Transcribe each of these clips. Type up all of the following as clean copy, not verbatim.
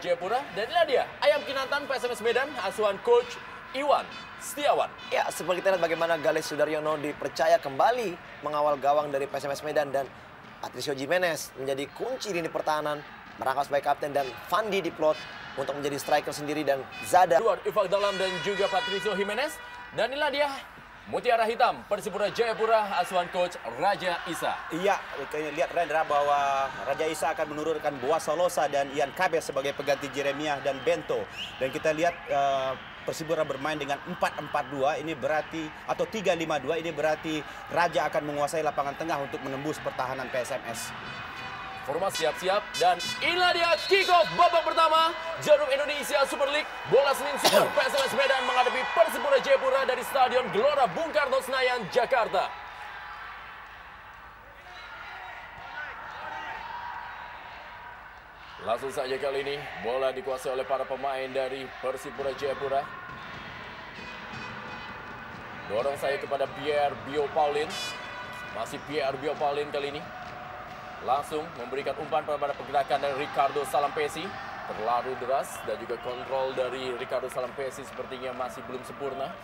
Jayapura. Dan inilah dia, ayam kinantan PSMS Medan, asuhan Coach Iwan Setiawan. Ya, seperti kita lihat bagaimana Galih Sudaryono dipercaya kembali mengawal gawang dari PSMS Medan dan Patricio Jimenez menjadi kunci lini pertahanan, merangkap sebagai kapten dan Fandi diplot untuk menjadi striker sendiri dan Zada. Edward Ifak Dalam dan juga Patricio Jimenez. Dan inilah dia, Mutiara Hitam Persipura Jayapura, asuhan Coach Raja Isa. Iya, lihat Rendra bahwa Raja Isa akan menurunkan Boas Salosa dan Ian Kabes sebagai pengganti Jeremiah dan Bento. Dan kita lihat Persipura bermain dengan 4-4-2, ini berarti, atau 3-5-2, ini berarti Raja akan menguasai lapangan tengah untuk menembus pertahanan PSMS. Formasi siap-siap dan inilah dia kick-off babak pertama Jarum Indonesia Super League. Bola Senin Super PSMS Medan menghadapi Persipura Jayapura dari Stadion Gelora Bung Karno Senayan, Jakarta. Langsung saja kali ini bola dikuasai oleh para pemain dari Persipura Jayapura. Dorong saya kepada Pierre Bio Paulin. Masih Pierre Bio Paulin kali ini. Langsung memberikan umpan pada pergerakan dari Ricardo Salampesi. Terlalu deras dan juga kontrol dari Ricardo Salampesi sepertinya masih belum sempurna.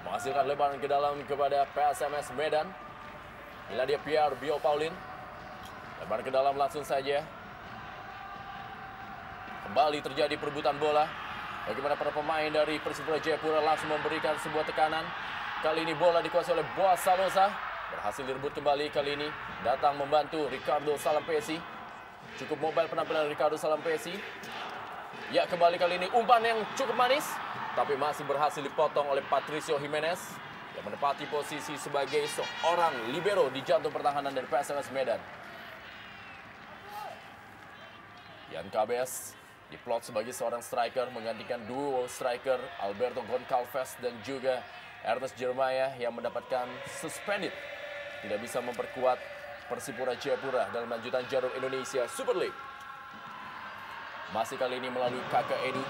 Menghasilkan lebaran ke dalam kepada PSMS Medan. Inilah dia Pierre Bio Paulin. Lebaran ke dalam langsung saja. Kembali terjadi perebutan bola. Bagaimana para pemain dari Persipura Jayapura langsung memberikan sebuah tekanan. Kali ini bola dikuasai oleh Boas Salosa. Berhasil direbut kembali kali ini. Datang membantu Ricardo Salampesi. Cukup mobile penampilan Ricardo Salampesi. Ya, kembali kali ini umpan yang cukup manis. Tapi masih berhasil dipotong oleh Patricio Jimenez. Yang menempati posisi sebagai seorang libero di jantung pertahanan dari PSMS Medan. Ian Kabes diplot sebagai seorang striker. Menggantikan duo striker Alberto Goncalves dan juga Ernest Jeremiah yang mendapatkan suspended. Tidak bisa memperkuat Persipura Jayapura dalam lanjutan Jarum Indonesia Super League. Masih kali ini melalui Kakak Edu.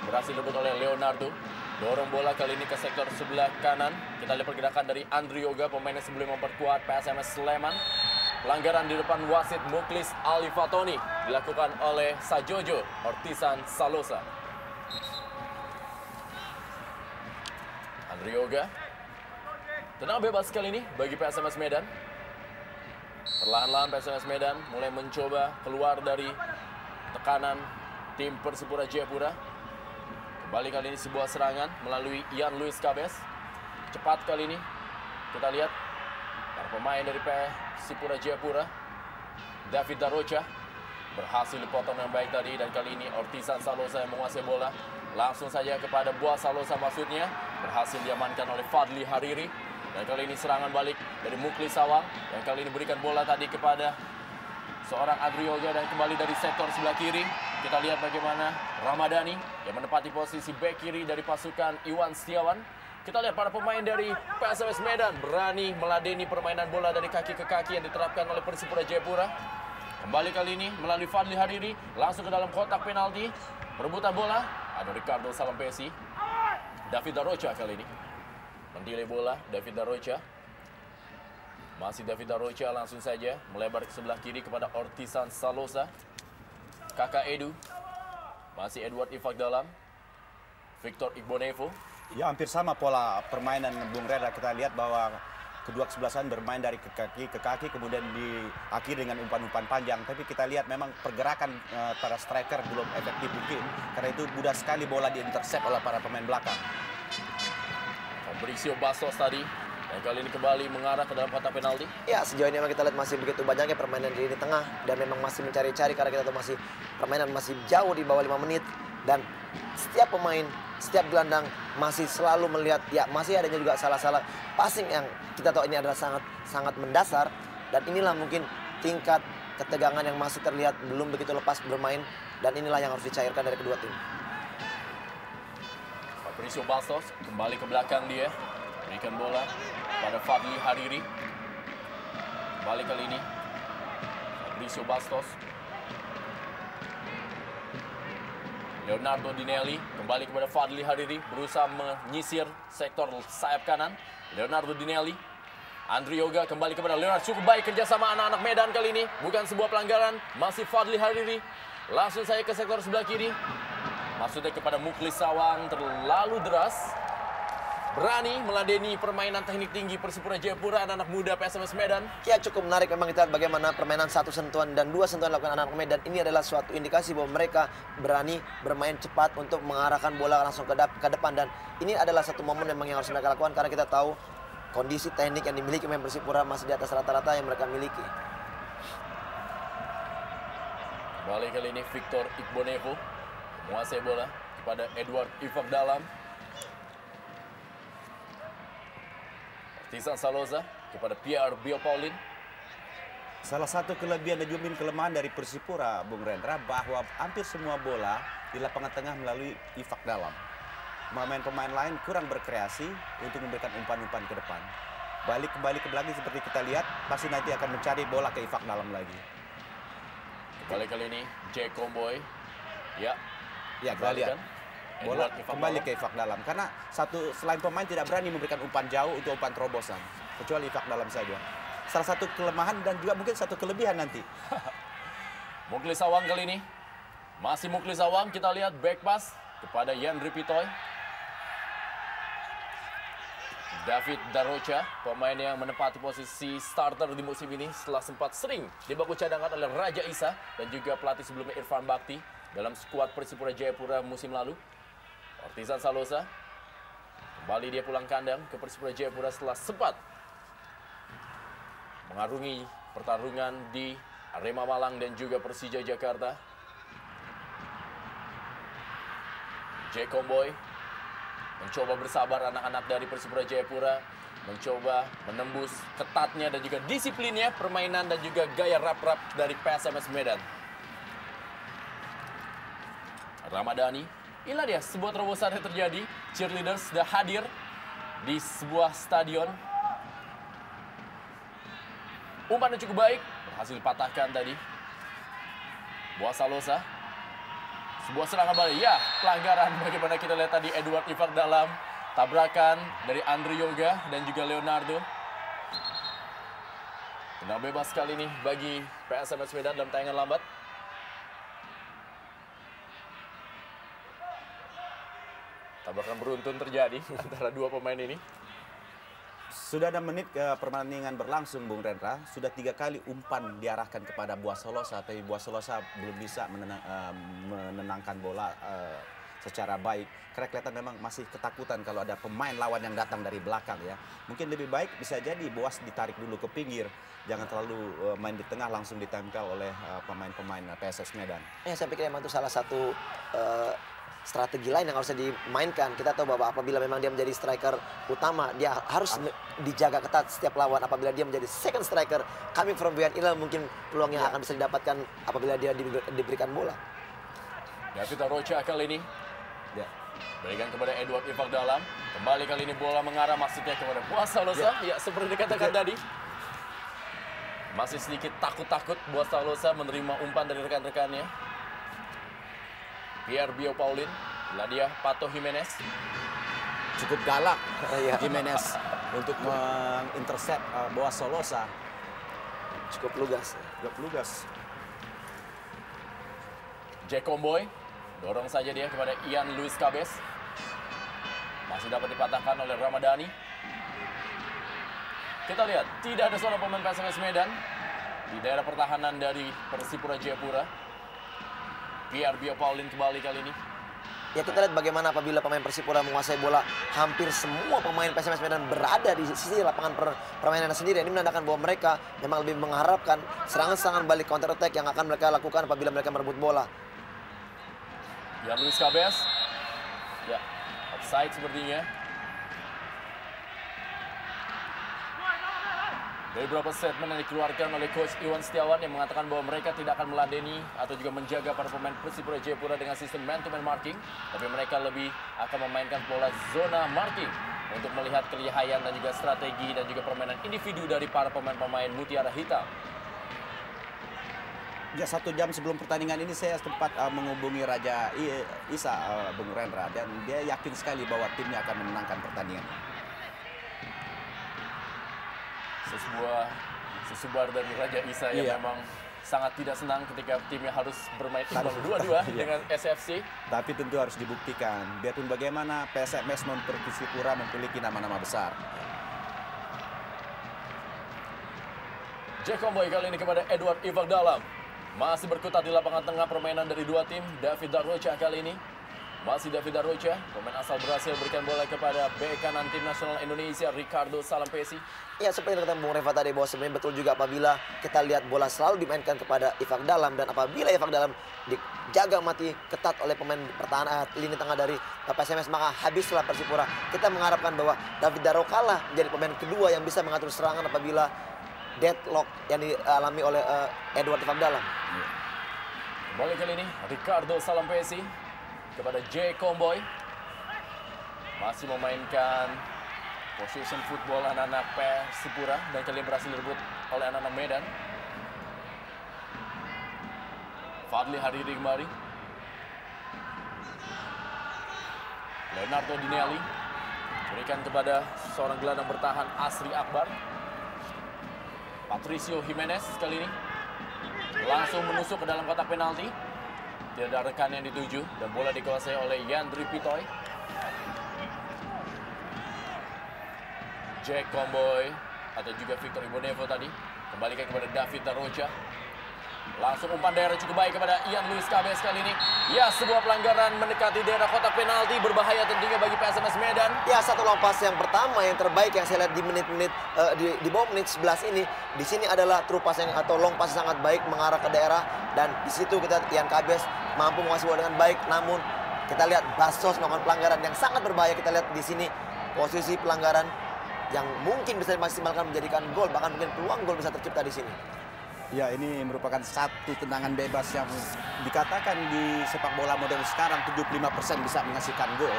Berhasil direbut oleh Leonardo. Dorong bola kali ini ke sektor sebelah kanan. Kita lihat pergerakan dari Andri Yoga, pemain yang sebelum memperkuat PSMS Sleman. Pelanggaran di depan wasit Muklis Alifatoni dilakukan oleh Sajojo Ortisan Salosa. Andri Yoga. Tenang bebas kali ini bagi PSMS Medan. Perlahan-lahan PSMS Medan mulai mencoba keluar dari tekanan tim Persipura Jayapura. Kembali kali ini sebuah serangan melalui Ian Luis Kabes. Cepat kali ini. Kita lihat para pemain dari Persipura Jayapura. David Darocha berhasil dipotong yang baik tadi. Dan kali ini Ortisan Salosa yang menguasai bola. Langsung saja kepada Boas Salosa maksudnya. Berhasil diamankan oleh Fadli Hariri. Dan kali ini serangan balik dari Muklis Sawang. Dan kali ini berikan bola tadi kepada seorang Andri Yoga. Dan kembali dari sektor sebelah kiri. Kita lihat bagaimana Ramadhani yang menempati posisi bek kiri dari pasukan Iwan Setiawan. Kita lihat para pemain dari PSMS Medan berani meladeni permainan bola dari kaki ke kaki yang diterapkan oleh Persipura Jayapura. Kembali kali ini melalui Fadli Hariri. Langsung ke dalam kotak penalti. Perebutan bola. Ada Ricardo Salampesi. David Darocha kali ini. Mendelay bola, David Darocha. Masih David Darocha langsung saja melebar ke sebelah kiri kepada Ortisan Salosa. Kakak Edu. Masih Edward Ifak Dalam. Victor Igbonevo. Ya, hampir sama pola permainan Bung Reda. Kita lihat bahwa kedua kesebelasan bermain dari ke kaki, kemudian diakhiri dengan umpan-umpan panjang. Tapi kita lihat memang pergerakan para striker belum efektif mungkin. Karena itu mudah sekali bola diintercept oleh para pemain belakang. Fabricio Bastos tadi. Dan kali ini kembali mengarah ke dalam kotak penalti. Ya, sejauh ini memang kita lihat masih begitu banyaknya permainan di lini tengah. Dan memang masih mencari-cari karena kita tahu permainan masih jauh di bawah 5 menit. Dan setiap pemain, setiap gelandang masih selalu melihat, ya masih adanya juga salah-salah passing yang kita tahu ini adalah sangat mendasar. Dan inilah mungkin tingkat ketegangan yang masih terlihat belum begitu lepas bermain. Dan inilah yang harus dicairkan dari kedua tim. Fabricio Bastos kembali ke belakang dia. Berikan bola pada Fadli Hariri. Kembali kali ini Fabricio Bastos. Leonardo Dinelli kembali kepada Fadli Hariri. Berusaha menyisir sektor sayap kanan. Leonardo Dinelli. Andri Yoga kembali kepada Leonardo. Cukup baik kerjasama anak-anak Medan kali ini. Bukan sebuah pelanggaran. Masih Fadli Hariri. Langsung saya ke sektor sebelah kiri. Maksudnya kepada Muklis Sawang, terlalu deras. Berani meladeni permainan teknik tinggi Persipura Jayapura, anak-anak muda PSMS Medan. Ya, cukup menarik memang kita lihat bagaimana permainan 1 sentuhan dan 2 sentuhan dilakukan anak-anak Medan. Ini adalah suatu indikasi bahwa mereka berani bermain cepat untuk mengarahkan bola langsung ke depan. Dan ini adalah satu momen memang yang harus mereka lakukan karena kita tahu kondisi teknik yang dimiliki pemain Persipura masih di atas rata-rata yang mereka miliki. Kembali kali ini Victor Igbonevo menguasai bola kepada Edward Ifak Dalam. Artisan Salosa kepada Pierre Biopaulin. Salah satu kelebihan dan juga kelemahan dari Persipura, Bung Rendra, bahwa hampir semua bola di lapangan tengah melalui Ifak Dalam. Pemain-pemain lain kurang berkreasi untuk memberikan umpan-umpan ke depan. Kembali ke belakang seperti kita lihat, pasti nanti akan mencari bola ke Ifak Dalam lagi. Kali ini Jack Comboy. Ya, kita lihat. Bola kembali ke Ifak Dalam. Karena selain pemain tidak berani memberikan umpan jauh untuk umpan terobosan. Kecuali Ifak Dalam saja. Salah satu kelemahan dan juga mungkin satu kelebihan nanti. Muklis Sawang kali ini. Masih Muklis Sawang, kita lihat back pass kepada Yandri Pitoy. David Darocha, pemain yang menempati posisi starter di musim ini setelah sempat sering di bangku cadangan oleh Raja Isa dan juga pelatih sebelumnya Irfan Bakti dalam skuad Persipura Jayapura musim lalu. Artisan Salosa, kembali dia pulang kandang ke Persipura Jayapura setelah sempat mengarungi pertarungan di Arema Malang dan juga Persija Jakarta. Jack Comboy mencoba bersabar, anak-anak dari Persipura Jayapura mencoba menembus ketatnya dan juga disiplinnya permainan dan juga gaya rap-rap dari PSMS Medan. Ramadhani, inilah dia sebuah terobosan yang terjadi. Cheerleaders sudah hadir di sebuah stadion. Umpan yang cukup baik, berhasil dipatahkan tadi. Boa Salosa. Sebuah serangan balik, ya pelanggaran bagaimana kita lihat tadi Edward Ifak Dalam. Tabrakan dari Andri Yoga dan juga Leonardo. Tenang bebas kali ini bagi PSMS Medan dalam tayangan lambat. Tabrakan beruntun terjadi antara dua pemain ini. Sudah 6 menit pertandingan berlangsung, Bung Rendra. Sudah 3 kali umpan diarahkan kepada Boa Salosa, tapi Boa Salosa belum bisa menenangkan bola secara baik. Karena kelihatan memang masih ketakutan kalau ada pemain lawan yang datang dari belakang ya. Mungkin lebih baik bisa jadi Boas ditarik dulu ke pinggir. Jangan terlalu main di tengah langsung ditempel oleh pemain-pemain PSS Medan. Ya, saya pikir memang itu salah satu strategi lain yang harusnya dimainkan. Kita tahu bahwa apabila memang dia menjadi striker utama, dia harus dijaga ketat setiap lawan. Apabila dia menjadi second striker, coming from behind, inilah mungkin peluang yang akan bisa didapatkan apabila dia diberikan bola. David Darocha kali ini. Ya. Berikan kepada Edward Ifak Dalam. Kembali kali ini bola mengarah maksudnya kepada Boa Salosa. Ya, seperti dikatakan tadi. Masih sedikit takut-takut Boa Salosa menerima umpan dari rekan-rekannya. Pierre Biopaulin, Ladia Pato Jimenez. Cukup galak Jimenez untuk mengintercept Boa Salosa. Cukup lugas. Jack Comboy, dorong saja dia kepada Ian Luis Cabes. Masih dapat dipatahkan oleh Ramadhani. Kita lihat, tidak ada seorang pemain PSMS Medan di daerah pertahanan dari Persipura Jayapura. Pierre Biopaulin kembali kali ini. Ya, kita lihat bagaimana apabila pemain Persipura menguasai bola, hampir semua pemain PSMS Medan berada di sisi lapangan permainan sendiri. Ini menandakan bahwa mereka memang lebih mengharapkan serangan-serangan balik counter attack yang akan mereka lakukan apabila mereka merebut bola. Ian Luis Cabes. Ya, offside sepertinya. Dari beberapa statement yang dikeluarkan oleh Coach Iwan Setiawan yang mengatakan bahwa mereka tidak akan meladeni atau juga menjaga para pemain Persipura Jayapura dengan sistem man-to-man marking, tapi mereka lebih akan memainkan pola zona marking untuk melihat kelihayan dan juga strategi dan juga permainan individu dari para pemain-pemain Mutiara Hitam. Ya, 1 jam sebelum pertandingan ini saya sempat menghubungi Raja Isa, Bung Rendra, dan dia yakin sekali bahwa timnya akan memenangkan pertandingan. Sesubar dari Raja Isa yang memang sangat tidak senang ketika timnya harus bermain imbang 2-2 dengan SFC. Tapi tentu harus dibuktikan. Biarpun bagaimana PSMS non Persipura memiliki nama-nama besar. Jack Comboy kali ini kepada Edward Ivagdalam. Masih berkutat di lapangan tengah permainan dari dua tim. David Darrocha kali ini. Masih David Darrocha, pemain asal Brasil, berikan bola kepada bek kanan tim nasional Indonesia, Ricardo Salampesi. Ya, seperti yang kata Bung Reva tadi, bahwa sebenarnya betul juga apabila kita lihat bola selalu dimainkan kepada Ivagdalam, dan apabila Ivagdalam dijaga mati ketat oleh pemain pertahanan lini tengah dari PSMS, maka habislah Persipura. Kita mengharapkan bahwa David Darrocha lah menjadi pemain kedua yang bisa mengatur serangan apabila deadlock yang dialami oleh Edward Ivagdalam. Kembali kali ini Ricardo Salampesi kepada J. Comboy. Masih memainkan position football anak-anak Persipura dan kali ini berhasil direbut oleh anak-anak Medan. Fadli Hariri kembali. Leonardo Dinelli berikan kepada seorang gelandang bertahan Asri Akbar. Patricio Jimenez kali ini langsung menusuk ke dalam kotak penalti. Tidak ada rekan yang dituju dan bola dikuasai oleh Yandri Pitoy. Jack Comboy atau juga Victor Ibonevo tadi kembalikan kepada David Darrocha. Langsung umpan daerah cukup baik kepada Ian Luis Cabes kali ini. Ya, sebuah pelanggaran mendekati daerah kotak penalti, berbahaya tentunya bagi PSMS Medan. Ya, satu lompas yang pertama yang terbaik yang saya lihat di menit-menit di bawah menit 11 ini. Di sini adalah true pass yang atau long pass sangat baik mengarah ke daerah, dan di situ kita Ian Cabes mampu menguasai bola dengan baik. Namun kita lihat Bastos melakukan pelanggaran yang sangat berbahaya. Kita lihat di sini posisi pelanggaran yang mungkin bisa dimaksimalkan menjadikan gol, bahkan mungkin peluang gol bisa tercipta di sini. Ya, ini merupakan satu tendangan bebas yang dikatakan di sepak bola modern sekarang 75% bisa menghasilkan gol.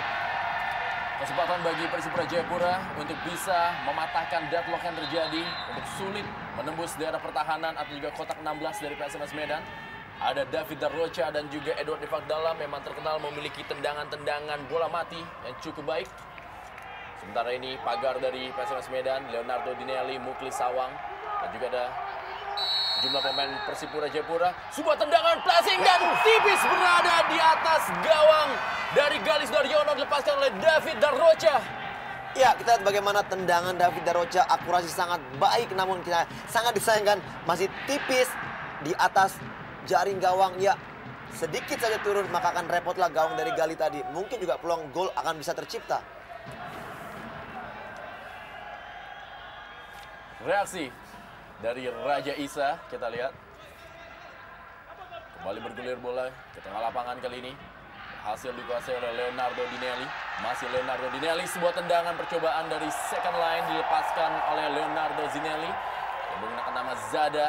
Kesempatan bagi Persipura Jayapura untuk bisa mematahkan deadlock yang terjadi, untuk sulit menembus daerah pertahanan atau juga kotak 16 dari PSMS Medan. Ada David Darrocha dan juga Edward Ivagdalam memang terkenal memiliki tendangan-tendangan bola mati yang cukup baik. Sementara ini pagar dari PSMS Medan, Leonardo Dinelli, Muklis Sawang, dan juga ada jumlah pemain Persipura Jayapura. Sebuah tendangan placing dan tipis berada di atas gawang dari Galis Daryono, dilepaskan oleh David Darrocha. Ya, kita lihat bagaimana tendangan David Darrocha, akurasi sangat baik, namun kita sangat disayangkan masih tipis di atas jaring gawang. Ya, sedikit saja turun maka akan repotlah gawang dari Gali tadi. Mungkin juga peluang gol akan bisa tercipta. Reaksi dari Raja Isa, kita lihat. Kembali bergulir bola ke tengah lapangan kali ini. Hasil dikuasai oleh Leonardo Dinelli. Masih Leonardo Dinelli, sebuah tendangan percobaan dari second line dilepaskan oleh Leonardo Dinelli yang menggunakan nama Zada.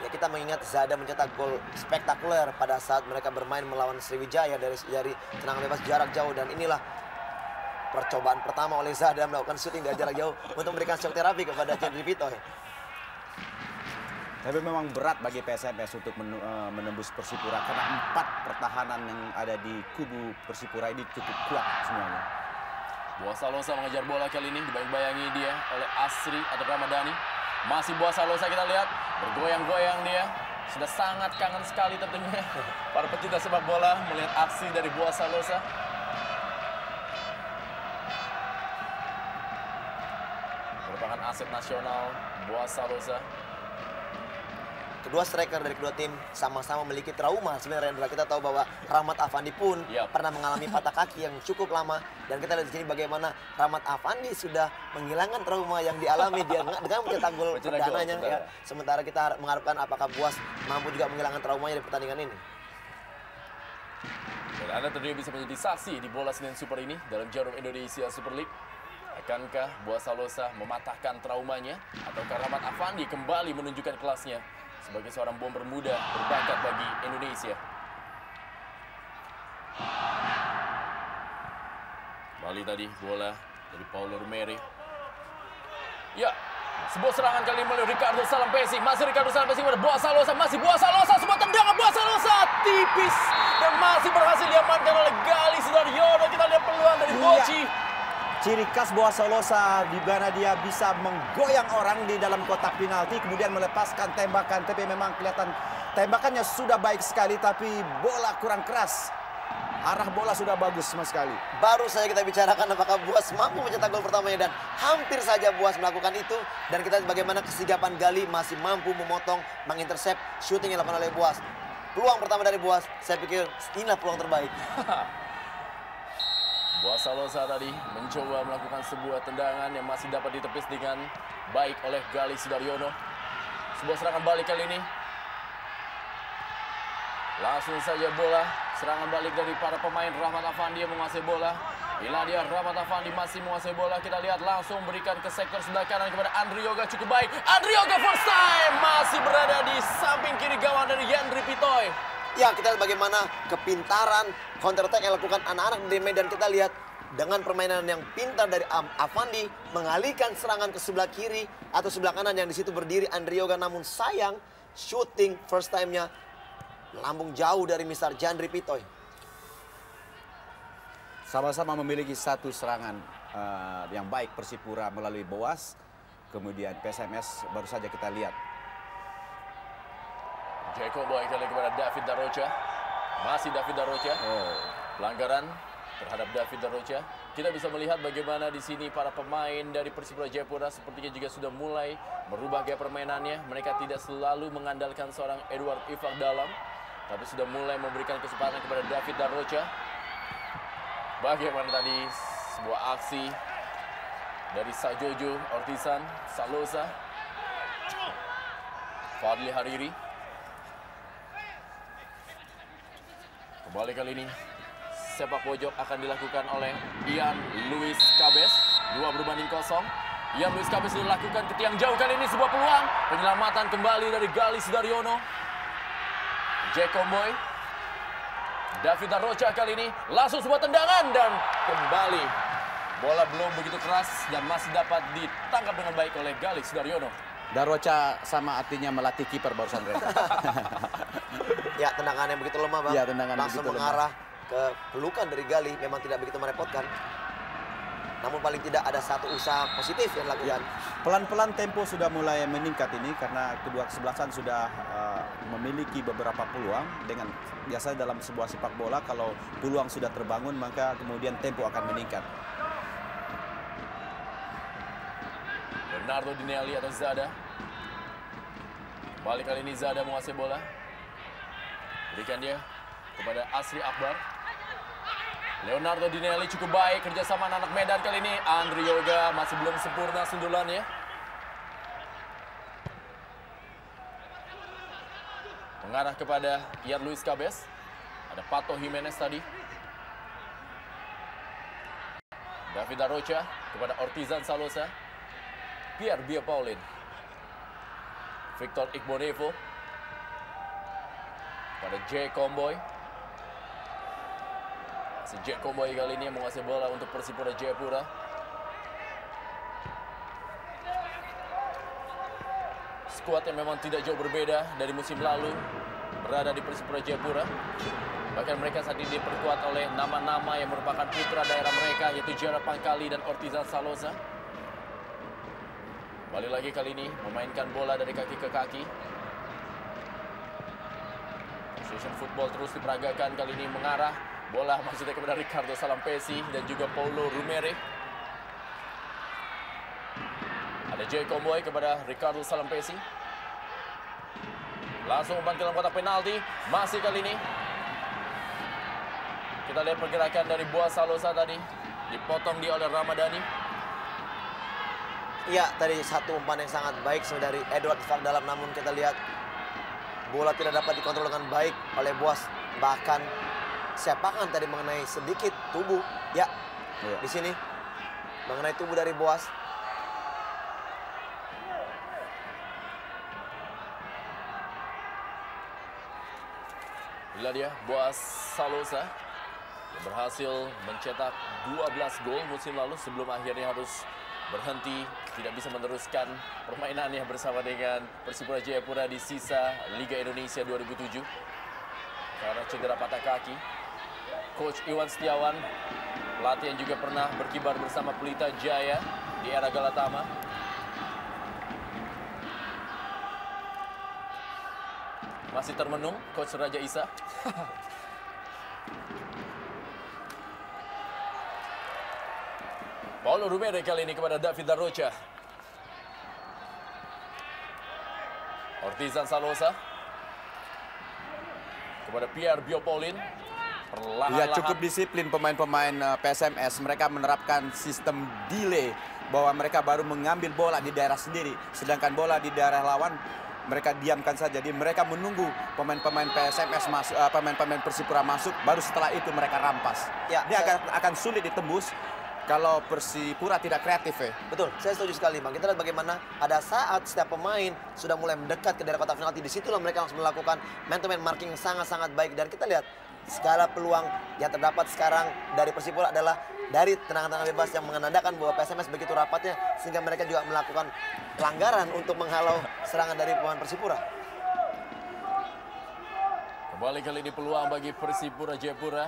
Ya, kita mengingat Zada mencetak gol spektakuler pada saat mereka bermain melawan Sriwijaya dari tendangan bebas jarak jauh, dan inilah percobaan pertama oleh Zada melakukan syuting dari jarak jauh untuk memberikan shock terapi kepada Yandri Pitoy. Tapi memang berat bagi PSMS untuk menembus Persipura karena 4 pertahanan yang ada di kubu Persipura ini cukup kuat semuanya. Buasa Losa mengejar bola kali ini, dibayang-bayangi dia oleh Asri atau Ramadhani. Masih Buasa Losa, kita lihat bergoyang-goyang dia. Sudah sangat kangen sekali tentunya para pecinta sepak bola melihat aksi dari Buasa Losa. Merupakan aset nasional Buasa Losa. Kedua striker dari kedua tim sama-sama memiliki trauma. Sebenarnya Rendra, kita tahu bahwa Rahmat Afandi pun pernah mengalami patah kaki yang cukup lama, dan kita lihat di sini bagaimana Rahmat Afandi sudah menghilangkan trauma yang dialami dia dengan mencetak gol perdananya. Ya. Sementara kita mengharapkan apakah Buas mampu juga menghilangkan traumanya di pertandingan ini. Dan Anda tentunya bisa menjadi saksi di bola Senin Super ini dalam Jarum Indonesia Super League. Akankah Buasa Losa mematahkan traumanya, ataukah Rahmat Afandi kembali menunjukkan kelasnya sebagai seorang bomber muda berbakat bagi Indonesia? Kembali tadi bola dari Paulo Rumeri. Ya, sebuah serangan kali ini melalui Ricardo Salampesi. Masih Ricardo Salampesi kepada Buasa Losa. Masih Buasa Losa, sebuah tendangan Buasa Losa tipis dan masih berhasil diamankan oleh Galis Daryono. Kita lihat peluang dari Boci. ciri khas Boas Solosa di mana dia bisa menggoyang orang di dalam kotak penalti kemudian melepaskan tembakan, tapi memang kelihatan tembakannya sudah baik sekali tapi bola kurang keras. Arah bola sudah bagus sama sekali. Baru saja kita bicarakan apakah Boas mampu mencetak gol pertamanya dan hampir saja Boas melakukan itu. Dan kita lihat bagaimana kesigapan Gali masih mampu memotong, mengintercept shooting yang dilakukan oleh Boas. Peluang pertama dari Boas, saya pikir inilah peluang terbaik. Boas Salosa tadi mencoba melakukan sebuah tendangan yang masih dapat ditepis dengan baik oleh Gali Sudaryono. Sebuah serangan balik kali ini. Langsung saja bola, serangan balik dari para pemain. Rahmat Afandi yang menguasai bola. Inilah dia Rahmat Afandi masih menguasai bola. Kita lihat langsung berikan ke sektor sebelah kanan kepada Andri Yoga, cukup baik. Andri Yoga first time masih berada di samping kiri gawang dari Yandri Pitoy. Ya, kita lihat bagaimana kepintaran counter attack yang dilakukan anak-anak di Medan. Kita lihat dengan permainan yang pintar dari Afandi mengalihkan serangan ke sebelah kiri atau sebelah kanan yang di situ berdiri Andri Yoga. Namun sayang shooting first time-nya lambung jauh dari Mr. Yandri Pitoy. Sama-sama memiliki satu serangan yang baik Persipura melalui Boas. Kemudian PSMS baru saja kita lihat. Jacob Boy kali kepada David Darocha. Masih David Darocha. Pelanggaran terhadap David Darocha. Kita bisa melihat bagaimana di sini para pemain dari Persipura Jayapura sepertinya juga sudah mulai merubah gaya permainannya. Mereka tidak selalu mengandalkan seorang Edward Ifak Dalam, tapi sudah mulai memberikan kesempatan kepada David Darocha. Bagaimana tadi sebuah aksi dari Sajojo, Ortizan, Salosa, Fadli Hariri. Kembali kali ini sepak pojok akan dilakukan oleh Ian Luis Cabes. 2-0. Ian Luis Cabes dilakukan ke tiang jauh kali ini, sebuah peluang. Penyelamatan kembali dari Gali Sudaryono. Jacob Boy. David Darocha kali ini langsung sebuah tendangan dan kembali. Bola belum begitu keras dan masih dapat ditangkap dengan baik oleh Gali Sudaryono. Darocha sama artinya melatih kiper barusan Ren. Ya, tendangan yang begitu lemah, Bang. Ya, tendangan langsung begitu mengarah ke pelukan dari Gali. Memang tidak begitu merepotkan. Namun paling tidak ada satu usaha positif yang dilakukan. Pelan-pelan tempo sudah mulai meningkat ini karena kedua kesebelasan sudah memiliki beberapa peluang. Dengan biasa dalam sebuah sepak bola kalau peluang sudah terbangun maka kemudian tempo akan meningkat. Bernardo Dinelli atau Zada. Balik kali ini Zada menguasai bola. Berikan dia kepada Asri Akbar. Leonardo Dinelli cukup baik kerjasama anak Medan kali ini. Andri Yoga masih belum sempurna sundulannya. Mengarah kepada Ian Luis Cabes. Ada Pato Jimenez tadi. David Darocha kepada Ortizan Salosa. Pierre Bia Paulin. Victor Igbonevo. Pada J. Comboy. Si J. Comboy kali ini yang menguasai bola untuk Persipura Jayapura. Skuad yang memang tidak jauh berbeda dari musim lalu berada di Persipura Jayapura. Bahkan mereka saat ini diperkuat oleh nama-nama yang merupakan putra daerah mereka, yaitu Gerard Pangkali dan Ortizan Salosa. Balik lagi kali ini memainkan bola dari kaki ke kaki. Position football terus diperagakan kali ini, mengarah bola maksudnya kepada Ricardo Salampesi dan juga Paulo Rumere. Ada J. Comboy kepada Ricardo Salampesi. Langsung umpan ke dalam kotak penalti. Masih kali ini kita lihat pergerakan dari Boas Salosa tadi. Dipotong dia oleh Ramadhani. Iya, tadi satu umpan yang sangat baik dari Edward Ifak Dalam. Namun kita lihat bola tidak dapat dikontrol dengan baik oleh Boas. Bahkan sepakan tadi mengenai sedikit tubuh. Ya, di sini mengenai tubuh dari Boas. Inilah dia Boas Salosa yang berhasil mencetak 12 gol musim lalu sebelum akhirnya harus berhenti, tidak bisa meneruskan permainannya bersama dengan Persipura Jayapura di sisa Liga Indonesia 2007 karena cedera patah kaki. Coach Iwan Setiawan Pelatih yang juga pernah berkibar bersama Pelita Jaya di era Galatama. Masih termenung Coach Raja Isa. Paulo Rumere kali ini kepada David Darrocha. Ortizan Salosa kepada Pierre Biopolin. Ya, cukup disiplin pemain-pemain PSMS. Mereka menerapkan sistem delay, bahwa mereka baru mengambil bola di daerah sendiri, sedangkan bola di daerah lawan mereka diamkan saja. Jadi mereka menunggu pemain-pemain PSMS masuk, pemain-pemain Persipura masuk, baru setelah itu mereka rampas. Ya, Ini akan sulit ditembus kalau Persipura tidak kreatif ya. Betul, saya setuju sekali Bang. Kita lihat bagaimana pada saat setiap pemain sudah mulai mendekat ke daerah kotak penalti, disitulah mereka langsung melakukan man-to-man marking sangat-sangat baik. Dan kita lihat segala peluang yang terdapat sekarang dari Persipura adalah dari tendangan-tendangan bebas yang menandakan bahwa PSMS begitu rapatnya, sehingga mereka juga melakukan pelanggaran untuk menghalau serangan dari pemain Persipura. Kembali kali ini peluang bagi Persipura Jayapura.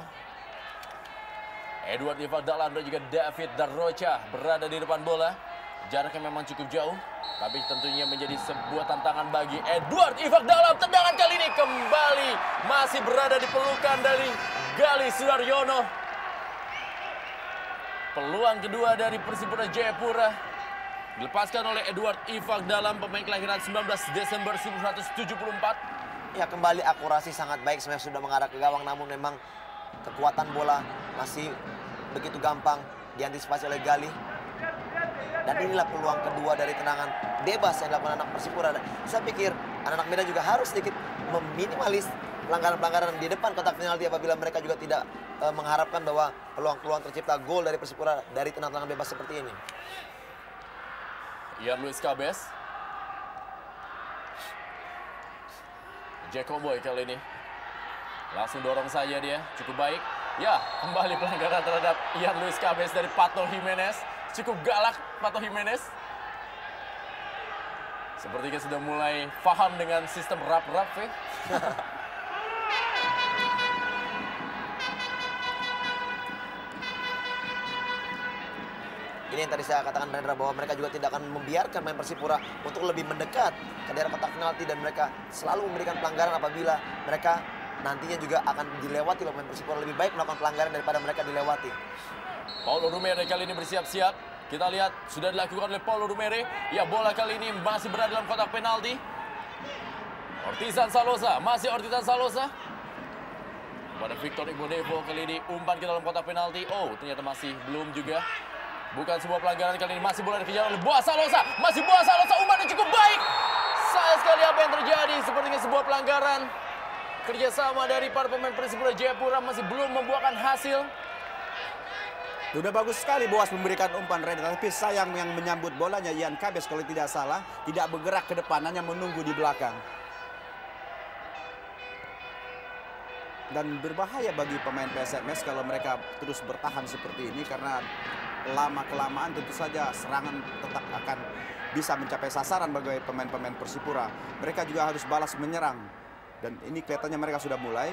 Edward Ifak Dahlan dan juga David Darrocha berada di depan bola. Jaraknya memang cukup jauh, tapi tentunya menjadi sebuah tantangan bagi Edward Ifak Dahlan. Tendangan kali ini kembali masih berada di pelukan dari Gali Sudaryono. Peluang kedua dari Persipura Jayapura dilepaskan oleh Edward Ifak Dahlan, pemain kelahiran 19 Desember 1974. Ya, kembali akurasi sangat baik, sebenarnya sudah mengarah ke gawang, namun memang kekuatan bola masih begitu gampang diantisipasi oleh Gali. Dan inilah peluang kedua dari tendangan bebas yang dilakukan anak Persipura. Saya pikir anak-anak Medan juga harus sedikit meminimalis pelanggaran-pelanggaran di depan kotak penalti apabila mereka juga tidak mengharapkan bahwa peluang-peluang tercipta gol dari Persipura dari tendangan bebas seperti ini. Ian Luis Cabes. Jacob Boy kali ini. Langsung dorong saja dia, cukup baik. Ya, kembali pelanggaran terhadap Ian Luis Cabes dari Pato Jimenez. Cukup galak Pato Jimenez. Sepertinya sudah mulai paham dengan sistem rap-rap ya. Ini yang tadi saya katakan Rendra, bahwa mereka juga tidak akan membiarkan main Persipura untuk lebih mendekat ke daerah kotak penalti, dan mereka selalu memberikan pelanggaran apabila mereka nantinya juga akan dilewati oleh pemain Persipura. Lebih baik melakukan pelanggaran daripada mereka dilewati. Paulo Rumere kali ini bersiap-siap. Kita lihat sudah dilakukan oleh Paulo Rumere. Ya, bola kali ini masih berada dalam kotak penalti. Ortizan Salosa, masih Ortizan Salosa. Pada Victor Igbonevo kali ini umpan ke dalam kotak penalti. Oh, ternyata masih belum juga. Bukan sebuah pelanggaran kali ini, masih bola dikejar oleh Boaz Salosa. Masih Boaz Salosa, umpannya cukup baik. Sayang sekali apa yang terjadi, sepertinya sebuah pelanggaran. Kerjasama dari para pemain Persipura Jayapura masih belum membuahkan hasil. Sudah bagus sekali Boaz memberikan umpan Ren, tapi sayang yang menyambut bolanya Ian Cabes kalau tidak salah, tidak bergerak ke depan, hanya menunggu di belakang. Dan berbahaya bagi pemain PSMS kalau mereka terus bertahan seperti ini, karena lama-kelamaan tentu saja serangan tetap akan bisa mencapai sasaran bagi pemain-pemain Persipura. Mereka juga harus balas menyerang. Dan ini kelihatannya mereka sudah mulai,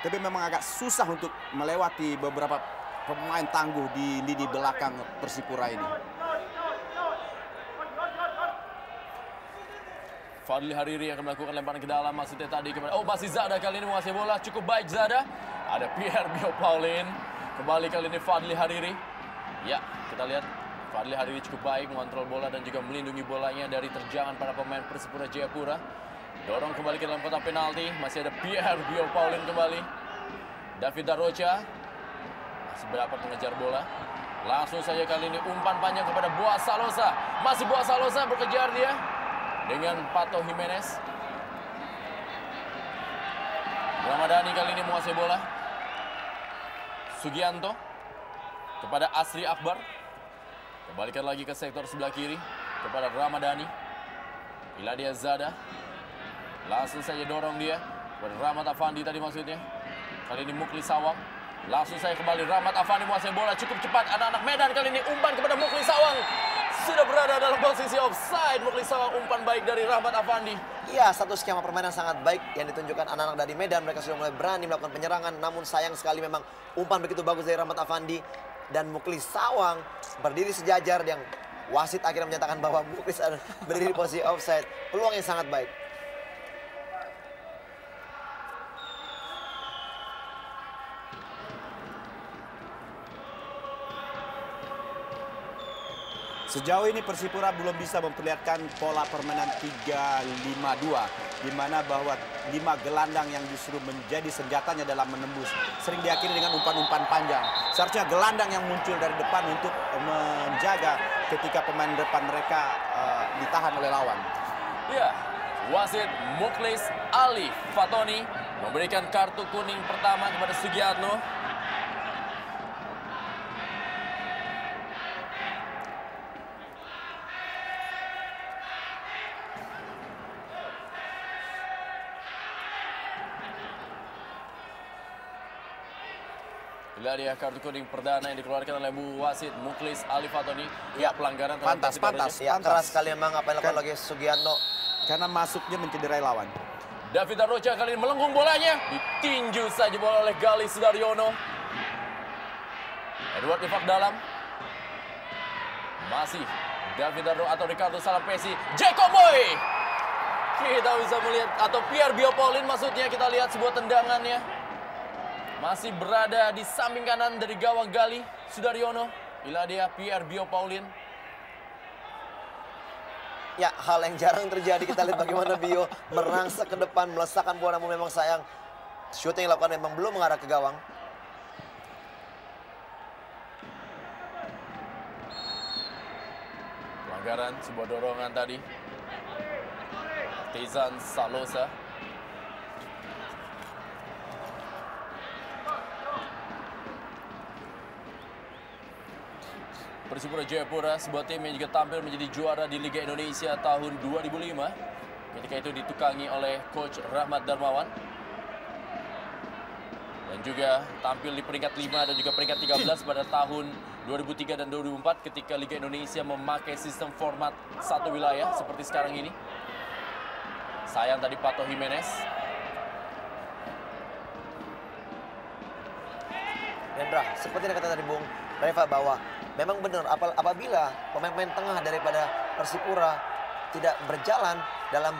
tapi memang agak susah untuk melewati beberapa pemain tangguh di lini belakang Persipura ini. Fadli Hariri akan melakukan lemparan ke dalam, maksudnya tadi kepada... Oh, masih Zada kali ini menguasai bola, cukup baik Zada. Ada Pierre Biopolin. Kembali kali ini Fadli Hariri. Ya, kita lihat Fadli Hariri cukup baik mengontrol bola dan juga melindungi bolanya dari terjangan para pemain Persipura Jayapura. Dorong kembali ke dalam kotak penalti. Masih ada Pierre Biopolin kembali. David Darrocha masih berdapat mengejar bola. Langsung saja kali ini umpan panjang kepada Boaz Salosa. Masih Boaz Salosa berkejar dia dengan Pato Jimenez. Ramadhani kali ini menguasai bola. Sugianto kepada Asri Akbar. Kembalikan lagi ke sektor sebelah kiri kepada Ramadhani. Iladia Zada. Langsung saja dorong dia kepada Rahmat Afandi tadi maksudnya. Kali ini Muklis Sawang. Langsung saya kembali Rahmat Afandi menguasai bola cukup cepat. Anak-anak Medan kali ini umpan kepada Muklis Sawang. Sudah berada dalam posisi offside. Muklis Sawang, umpan baik dari Rahmat Afandi. Ya, satu skema permainan sangat baik yang ditunjukkan anak-anak dari Medan. Mereka sudah mulai berani melakukan penyerangan. Namun sayang sekali memang umpan begitu bagus dari Rahmat Afandi. dan Muklis Sawang berdiri sejajar, yang wasit akhirnya menyatakan bahwa Muklis berdiri di posisi offside. Peluang yang sangat baik. Sejauh ini Persipura belum bisa memperlihatkan pola permainan 3-5-2, di mana bahwa 5 gelandang yang justru menjadi senjatanya dalam menembus sering diakhiri dengan umpan-umpan panjang. Seharusnya gelandang yang muncul dari depan untuk menjaga ketika pemain depan mereka ditahan oleh lawan. Ya, wasit Muklis Ali Fatoni memberikan kartu kuning pertama kepada Sugiatno. Inilah dia kartu kuning perdana yang dikeluarkan oleh wasit Muklis Ali Fatoni. Ya, pelanggaran terhadap Pantas. Ya, keras sekali memang apa yang dilakukan oleh Sugiatno. Karena masuknya mencederai lawan. David Arrocha kali ini melengkung bolanya. Ditinju saja bola oleh Galih Sudaryono. Edward Ifak dalam. Masih David Arrocha atau Ricardo Salampesi. Jacob Boy. Kita bisa melihat, atau Pierre Biopaulin maksudnya, kita lihat sebuah tendangannya. Masih berada di samping kanan dari gawang Galih Sudaryono. Inilah dia Pierre Biopaulin. Ya, hal yang jarang terjadi. Kita lihat bagaimana Bio merangsek ke depan, melesakkan bola, namun memang sayang shooting yang dilakukan memang belum mengarah ke gawang. Pelanggaran, sebuah dorongan tadi. Artisan Salosa. Persipura Jayapura, sebuah tim yang juga tampil menjadi juara di Liga Indonesia tahun 2005. Ketika itu ditukangi oleh Coach Rahmat Darmawan. Dan juga tampil di peringkat 5 dan juga peringkat 13 pada tahun 2003 dan 2004 ketika Liga Indonesia memakai sistem format satu wilayah seperti sekarang ini. Sayang tadi Pato Jimenez. Hendra, seperti yang kata tadi Bung Reva, bahwa memang benar apabila pemain-pemain tengah daripada Persipura tidak berjalan dalam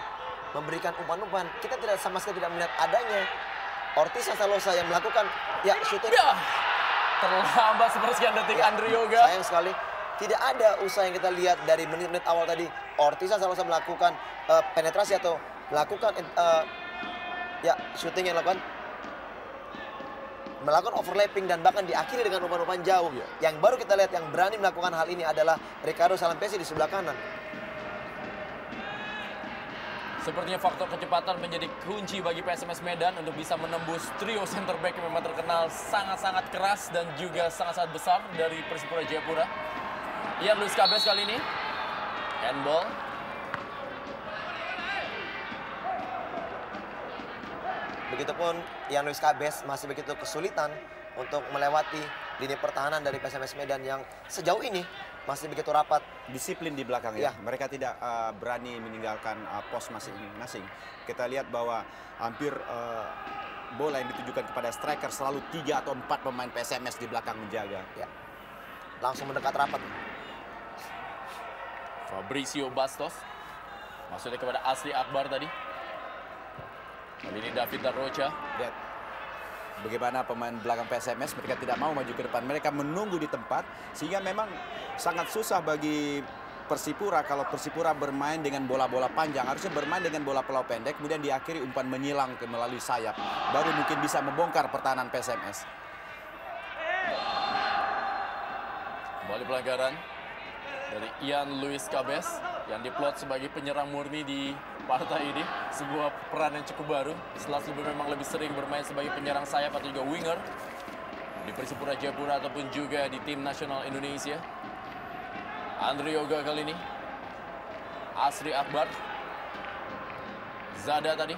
memberikan umpan-umpan, kita tidak sama sekali tidak melihat adanya Ortiz Salosa yang melakukan shooting. Ya, terlambat sepersekian detik Andre Yoga. Sayang sekali. Tidak ada usaha yang kita lihat dari menit-menit awal tadi. Ortiz Salosa melakukan penetrasi atau melakukan shooting yang melakukan overlapping dan bahkan diakhiri dengan umpan-umpan jauh. Yang baru kita lihat yang berani melakukan hal ini adalah Ricardo Salampesi di sebelah kanan. Sepertinya faktor kecepatan menjadi kunci bagi PSMS Medan untuk bisa menembus trio center back yang memang terkenal sangat-sangat keras dan juga sangat-sangat besar dari Persipura Jayapura. Ian Luis Cabes kali ini. Handball. Begitupun Ian Luis Cabes masih begitu kesulitan untuk melewati lini pertahanan dari PSMS Medan yang sejauh ini masih begitu rapat. Disiplin di belakang ya. Mereka tidak berani meninggalkan pos masing-masing. Kita lihat bahwa hampir bola yang ditujukan kepada striker selalu 3 atau 4 pemain PSMS di belakang menjaga. Ya. Langsung mendekat rapat. Fabricio Bastos. Maksudnya kepada Asri Akbar tadi. Kali ini David Arrocha. Lihat bagaimana pemain belakang PSMS, mereka tidak mau maju ke depan. Mereka menunggu di tempat, sehingga memang sangat susah bagi Persipura kalau Persipura bermain dengan bola-bola panjang. Harusnya bermain dengan bola-bola pendek, kemudian diakhiri umpan menyilang melalui sayap. Baru mungkin bisa membongkar pertahanan PSMS. Kembali pelanggaran dari Ian Luis Cabes yang diplot sebagai penyerang murni di partai ini. Sebuah peran yang cukup baru setelah sebelumnya memang lebih sering bermain sebagai penyerang sayap atau juga winger di Persipura Jayapura ataupun juga di tim nasional Indonesia. Andre Yoga kali ini. Asri Akbar. Zada tadi.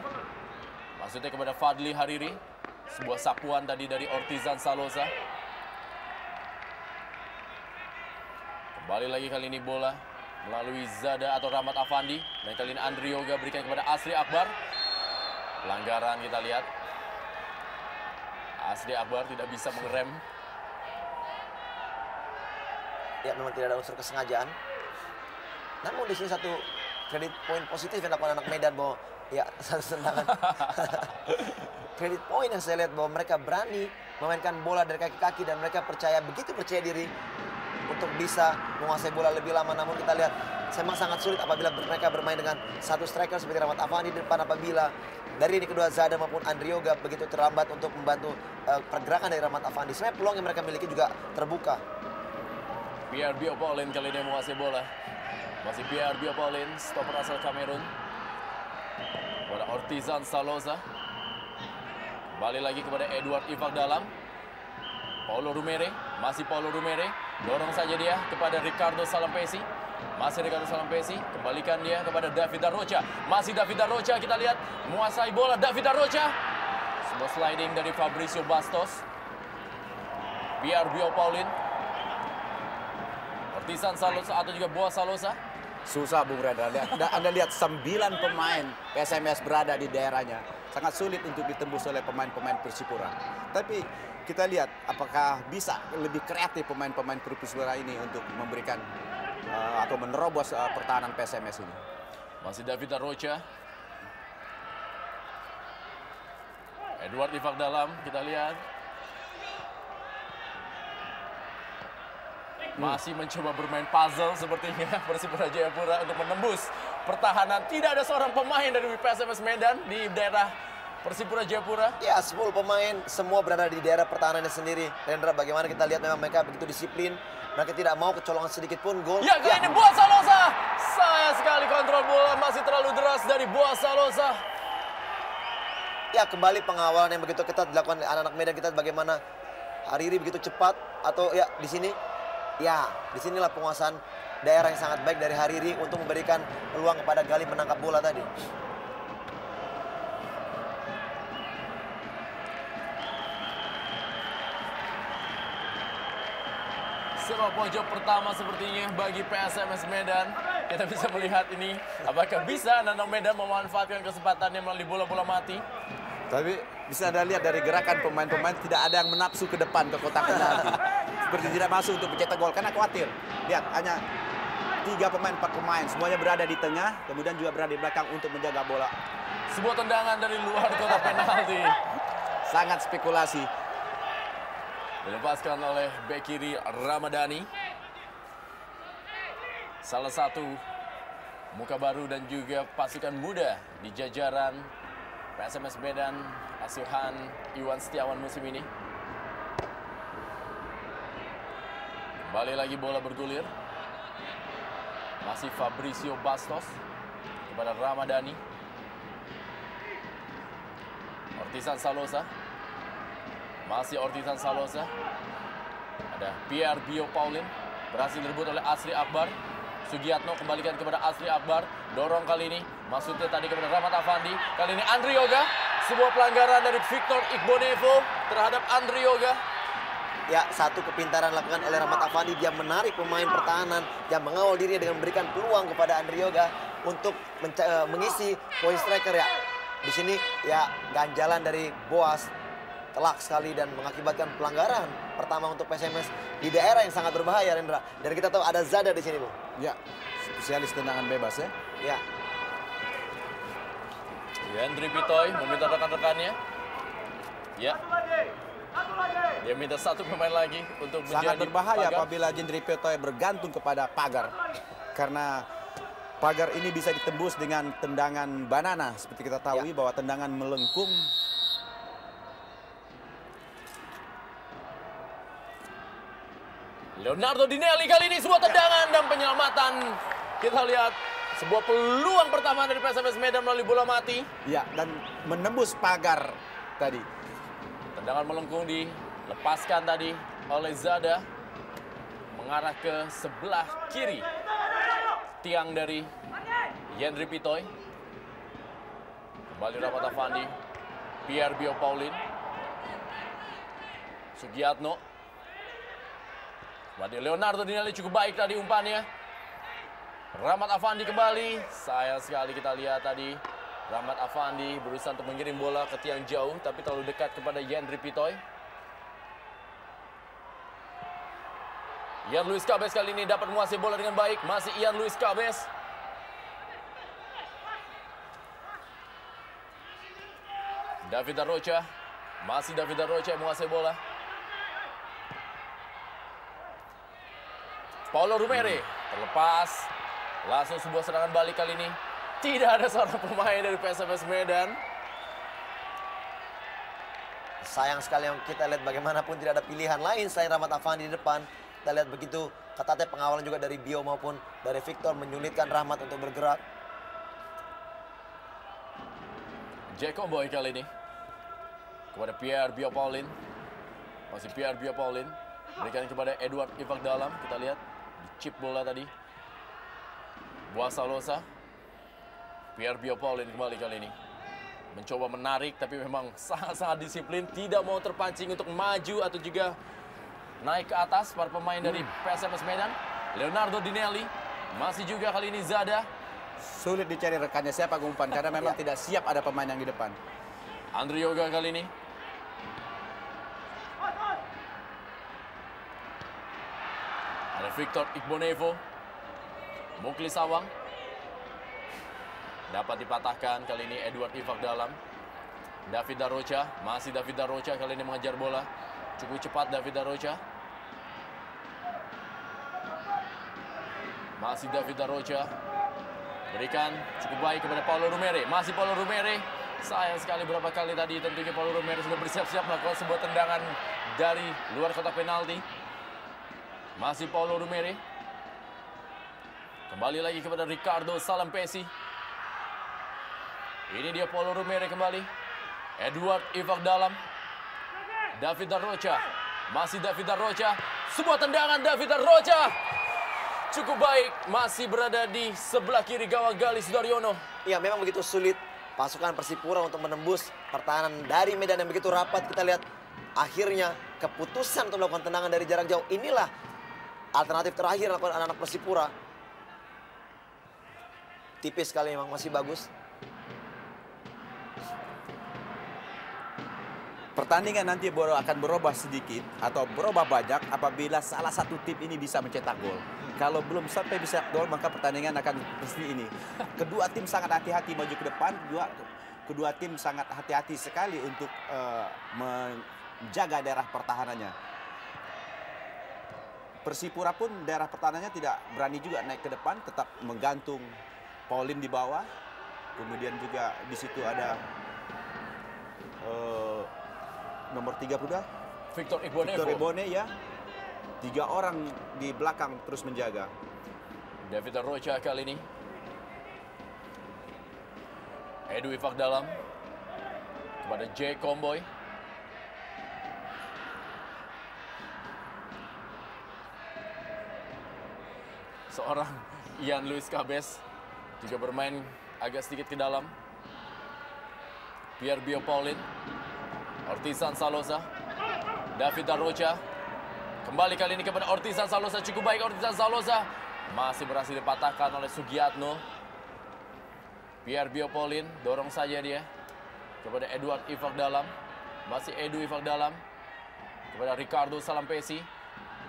Maksudnya kepada Fadli Hariri. Sebuah sapuan tadi dari Ortizan Salosa. Kembali lagi kali ini bola melalui Zada atau Rahmat Afandi. Dan kali ini Andre Yoga berikan kepada Asri Akbar. Pelanggaran kita lihat. Asri Akbar tidak bisa mengerem. ya memang tidak ada unsur kesengajaan. Namun di sini satu kredit poin positif yang dilakukan anak Medan bahwa ya satu tendangan kredit poin yang saya lihat bahwa mereka berani memainkan bola dari kaki ke kaki dan mereka begitu percaya diri untuk bisa menguasai bola lebih lama. Namun kita lihat memang sangat sulit apabila mereka bermain dengan satu striker seperti Rahmat Afandi di depan, apabila dari ini kedua Zada maupun Andrioga begitu terlambat untuk membantu pergerakan dari Rahmat Afandi. Sebenarnya peluang yang mereka miliki juga terbuka. Pierre Biopolin kali ini menguasai bola. Masih Pierre Biopolin, stopper asal Kamerun. Kepada Ortizan Salosa. Kembali lagi kepada Edward Ivak dalam. Paulo Rumere, masih Paulo Rumere. Dorong saja dia kepada Ricardo Salampesi. Masih Ricardo Salampesi, kembalikan dia kepada David Darrocha. Masih David Darrocha, kita lihat menguasai bola David Darrocha. Sebuah sliding dari Fabricio Bastos. Pierre Biopolin. Ortizan Salosa atau juga Boa Salosa. Susah Bung Rendra. Anda lihat 9 pemain PSMS berada di daerahnya. Sangat sulit untuk ditembus oleh pemain-pemain Persipura. Tapi kita lihat apakah bisa lebih kreatif pemain-pemain Persipura ini untuk memberikan atau menerobos pertahanan PSMS ini. Masih David Darrocha. Edward Ivak dalam, kita lihat. Masih mencoba bermain puzzle sepertinya Persipura Jayapura untuk menembus pertahanan. Tidak ada seorang pemain dari PSMS Medan di daerah Persipura Jayapura. Ya, 10 pemain semua berada di daerah pertahanannya sendiri. Rendra, bagaimana kita lihat memang mereka begitu disiplin. Mereka tidak mau kecolongan sedikit pun gol. Ya, kali ini Boa Salosa. Sayang sekali kontrol bola masih terlalu deras dari Boa Salosa. Ya, kembali pengawalan yang begitu ketat dilakukan anak-anak Medan. Kita bagaimana Hariri begitu cepat atau ya di sini. Ya, disinilah penguasaan daerah yang sangat baik dari Hariri untuk memberikan peluang kepada Gali menangkap bola tadi. Sepak pojok pertama sepertinya bagi PSMS Medan. Kita bisa melihat ini, apakah bisa anak Medan memanfaatkan kesempatannya melalui bola-bola mati. Tapi bisa Anda lihat dari gerakan pemain-pemain tidak ada yang menapsu ke depan ke kotak penalti. Seperti tidak masuk untuk mencetak gol karena khawatir. Lihat, hanya 3 pemain, 4 pemain. Semuanya berada di tengah, kemudian juga berada di belakang untuk menjaga bola. Sebuah tendangan dari luar kotak penalti. Sangat spekulasi. Dilepaskan oleh bek kiri Ramadhani. Salah satu muka baru dan juga pasukan muda di jajaran PSMS Medan asuhan Iwan Setiawan musim ini. Kembali lagi bola bergulir. Masih Fabricio Bastos kepada Ramadhani. Ortizan Salosa. Masih Ortizan Salosa. Ada Pierre Biopolin. Berhasil direbut oleh Asri Akbar. Sugiatno kembalikan kepada Asri Akbar. Dorong kali ini. Maksudnya tadi kepada Rahmat Afandi. Kali ini Andri Yoga. Sebuah pelanggaran dari Victor Igbonevo terhadap Andri Yoga. Ya, satu kepintaran lakukan oleh Rahmat Afandi. Dia menarik pemain pertahanan yang mengawal dirinya dengan memberikan peluang kepada Andri Yoga untuk mengisi poin striker ya. Di sini ya ganjalan dari Boas telak sekali dan mengakibatkan pelanggaran pertama untuk PSMS di daerah yang sangat berbahaya, Rendra. Dan kita tahu ada Zada di sini, Bu. Ya, spesialis tendangan bebas ya. Ya. Yandri Pitoy meminta rekan-rekannya. Ya. Dia minta satu pemain lagi untuk menjadi Sangat berbahaya pagar. apabila Yandri Pitoy bergantung kepada pagar. Karena pagar ini bisa ditembus dengan tendangan banana. Seperti kita tahu bahwa tendangan melengkung. Leonardo Dinelli kali ini sebuah tendangan dan penyelamatan. Kita lihat sebuah peluang pertama dari PSMS Medan melalui bola mati. Ya, dan menembus pagar tadi. Tendangan melengkung dilepaskan tadi oleh Zada. Mengarah ke sebelah kiri. Tiang dari Yandri Pitoy. Kembali Rahmat Afandi. Pierre Biopolin. Sugiatno. Tadi Leonardo Dinelli cukup baik tadi umpannya. Rahmat Afandi kembali. Sayang sekali kita lihat tadi. Rahmat Afandi berusaha untuk mengirim bola ke tiang jauh. Tapi terlalu dekat kepada Yandri Pitoy. Ian Luis Cabez kali ini dapat menguasai bola dengan baik. Masih Ian Luis Cabez. David Rocha. Masih David Rocha yang menguasai bola. Paulo Rumere terlepas. Langsung sebuah serangan balik kali ini. Tidak ada seorang pemain dari PSMS Medan. Sayang sekali yang kita lihat bagaimanapun tidak ada pilihan lain selain Rahmat Afandi di depan. Kita lihat begitu ketatnya pengawalan juga dari Bio maupun dari Victor menyulitkan Rahmat untuk bergerak. Jacob Boy kali ini kepada Pierre Biopaulin. Masih Pierre Biopaulin. Berikan kepada Edward Ivak Dalam. Kita lihat di chip bola tadi. Buasa Losa. Pierre Biopaulin kembali kali ini. Mencoba menarik tapi memang sangat-sangat disiplin. Tidak mau terpancing untuk maju atau juga naik ke atas para pemain dari PSMS Medan. Leonardo Dinelli. Masih juga kali ini Zada. Sulit dicari rekannya siapa umpan karena memang tidak siap ada pemain yang di depan. Andri Yoga kali ini. Ada Victor Igbonevo. Mukli Sawang. Dapat dipatahkan kali ini Edward Ivak Dalam. David Rocha. Masih David Rocha kali ini mengejar bola. Cukup cepat David Rocha. Masih David Rocha. Berikan cukup baik kepada Paulo Rumere. Masih Paulo Rumere. Sayang sekali berapa kali tadi tentunya Paulo Rumere sudah bersiap-siap melakukan sebuah tendangan dari luar kotak penalti. Masih Paulo Rumere. Kembali lagi kepada Ricardo Salampesi. Ini dia Paulo Rumere kembali. Edward Ivak Dalam. David Rocha. Masih David Rocha. Sebuah tendangan David Rocha. Cukup baik. Masih berada di sebelah kiri gawang Galis Daryono. Ya memang begitu sulit pasukan Persipura untuk menembus pertahanan dari Medan yang begitu rapat. Kita lihat akhirnya keputusan untuk melakukan tendangan dari jarak jauh. Inilah alternatif terakhir lakukan anak-anak Persipura. Tipis sekali memang, masih bagus. Pertandingan nanti akan berubah sedikit atau berubah banyak apabila salah satu tim ini bisa mencetak gol. Kalau belum sampai bisa gol maka pertandingan akan seperti ini. Kedua tim sangat hati-hati maju ke depan. Kedua tim sangat hati-hati sekali untuk menjaga daerah pertahanannya. Persipura pun daerah pertahanannya tidak berani juga naik ke depan, tetap menggantung Pauline di bawah. Kemudian juga di situ ada nomor 32 Victor Igbonevo. Victor Ibone ya. 3 orang di belakang terus menjaga. David Rocha kali ini. Edu Ivak Dalam. Kepada J. Comboy. Seorang Ian Luis Cabez juga bermain agak sedikit ke dalam. Pierre Biopaulin. Ortizan Salosa. David Rocha. Kembali kali ini kepada Ortizan Salosa. Cukup baik Ortizan Salosa. Masih berhasil dipatahkan oleh Sugiatno. Pierre Biopaulin. Dorong saja dia. Kepada Edward Ivak Dalam. Masih Edu Ivak Dalam. Kepada Ricardo Salampesi.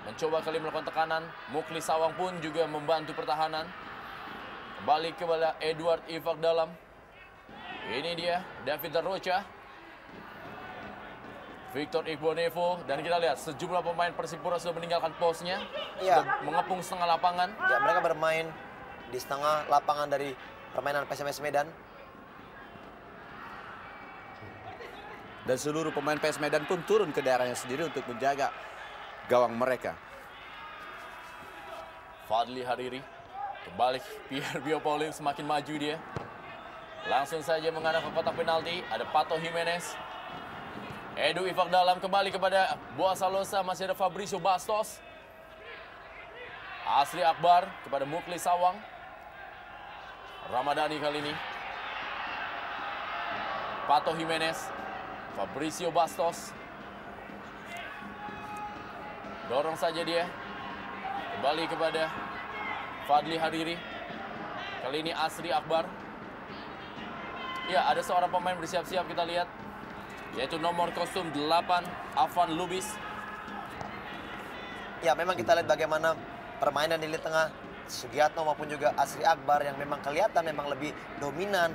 Mencoba kali melakukan tekanan. Mukli Sawang pun juga membantu pertahanan. Kembali kepada Edward Ivak Dalam. Ini dia David Rocha. Victor Igbonevo. Dan kita lihat sejumlah pemain Persipura sudah meninggalkan posnya. Ya. Sudah mengepung setengah lapangan. Ya, mereka bermain di setengah lapangan dari permainan PSMS Medan. Dan seluruh pemain PS Medan pun turun ke daerahnya sendiri untuk menjaga gawang mereka. Fadli Hariri. Kembali Pierre Biopaulin, semakin maju dia. Langsung saja mengarah ke kotak penalti. Ada Pato Jimenez. Edu Ivak Dalam kembali kepada Buasa Losa. Masih ada Fabricio Bastos. Asri Akbar kepada Mukli Sawang. Ramadhani kali ini. Pato Jimenez. Fabricio Bastos. Dorong saja dia. Kembali kepada Fadli Hariri. Kali ini Asri Akbar. Ya, ada seorang pemain bersiap-siap kita lihat. Yaitu nomor kostum 8, Afan Lubis. Ya, memang kita lihat bagaimana permainan di lini tengah Sugiatno maupun juga Asri Akbar yang memang kelihatan memang lebih dominan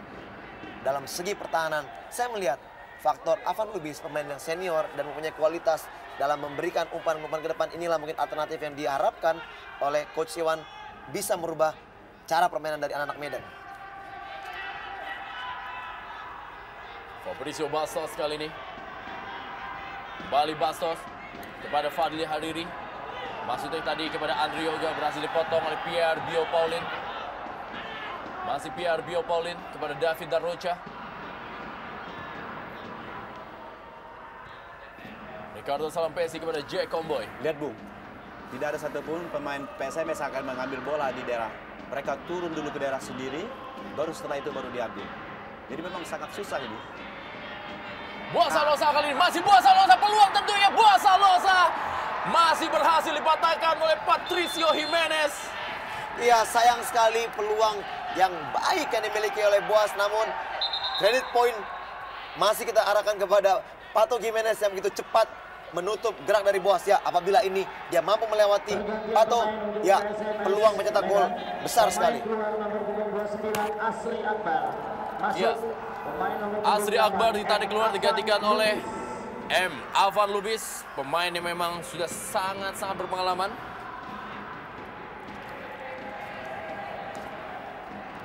dalam segi pertahanan. Saya melihat faktor Afan Lubis, pemain yang senior dan mempunyai kualitas dalam memberikan umpan-umpan ke depan. Inilah mungkin alternatif yang diharapkan oleh Coach Iwan bisa merubah cara permainan dari anak-anak Medan. Fabrizio Bastos kali ini. Kembali Bastos kepada Fadli Hariri. Maksudnya tadi kepada Andri Yoga, berhasil dipotong oleh Pierre Bio Paulin. Masih Pierre Bio Paulin kepada David Darrocha. Ricardo Salampesi kepada Jack Comboy. Lihat Bung, tidak ada satupun pemain PSMS akan mengambil bola di daerah. Mereka turun dulu ke daerah sendiri, baru setelah itu baru diambil. Jadi memang sangat susah ini. Buasa Losa kali ini, masih Buasa Losa, peluang tentunya Buasa Losa. Masih berhasil dipatahkan oleh Patricio Jimenez. Iya, sayang sekali peluang yang baik yang dimiliki oleh Boas, namun credit point masih kita arahkan kepada Pato Jimenez yang begitu cepat menutup gerak dari Boas. Ya, apabila ini dia mampu melewati Pato, ya peluang mencetak gol besar sekali. Ya, Asri Akbar ditarik keluar, digantikan oleh Afan Lubis, pemain yang memang sudah sangat-sangat berpengalaman.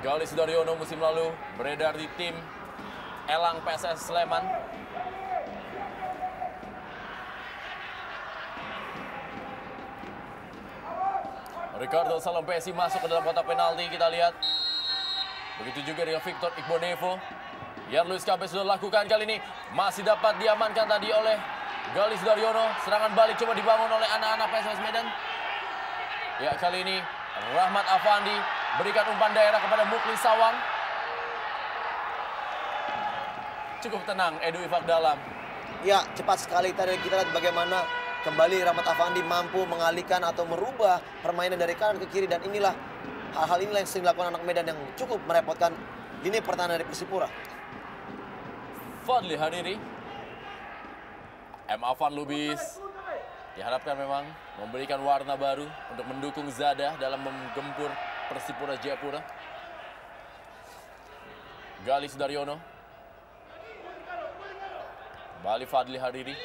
Galis Daryono musim lalu beredar di tim Elang PSS Sleman. Ricardo Salampesi masuk ke dalam kotak penalti, kita lihat. Begitu juga dengan Victor Igbonevo. Yan Luis Cabes sudah lakukan kali ini. Masih dapat diamankan tadi oleh Galis Daryono. Serangan balik coba dibangun oleh anak-anak PSS Medan. Ya, kali ini Rahmat Afandi berikan umpan daerah kepada Mukli Sawang. Cukup tenang Edu Ifak Dalam. Ya, cepat sekali tadi kita lihat bagaimana kembali Rahmat Afandi mampu mengalihkan atau merubah permainan dari kanan ke kiri. Dan inilah hal-hal inilah yang sering dilakukan anak Medan yang cukup merepotkan lini pertahanan dari Persipura. Fadli Hariri. Afan Lubis diharapkan memang memberikan warna baru untuk mendukung Zada dalam menggempur Persipura Jayapura. Galis Daryono. Kembali Fadli Hariri.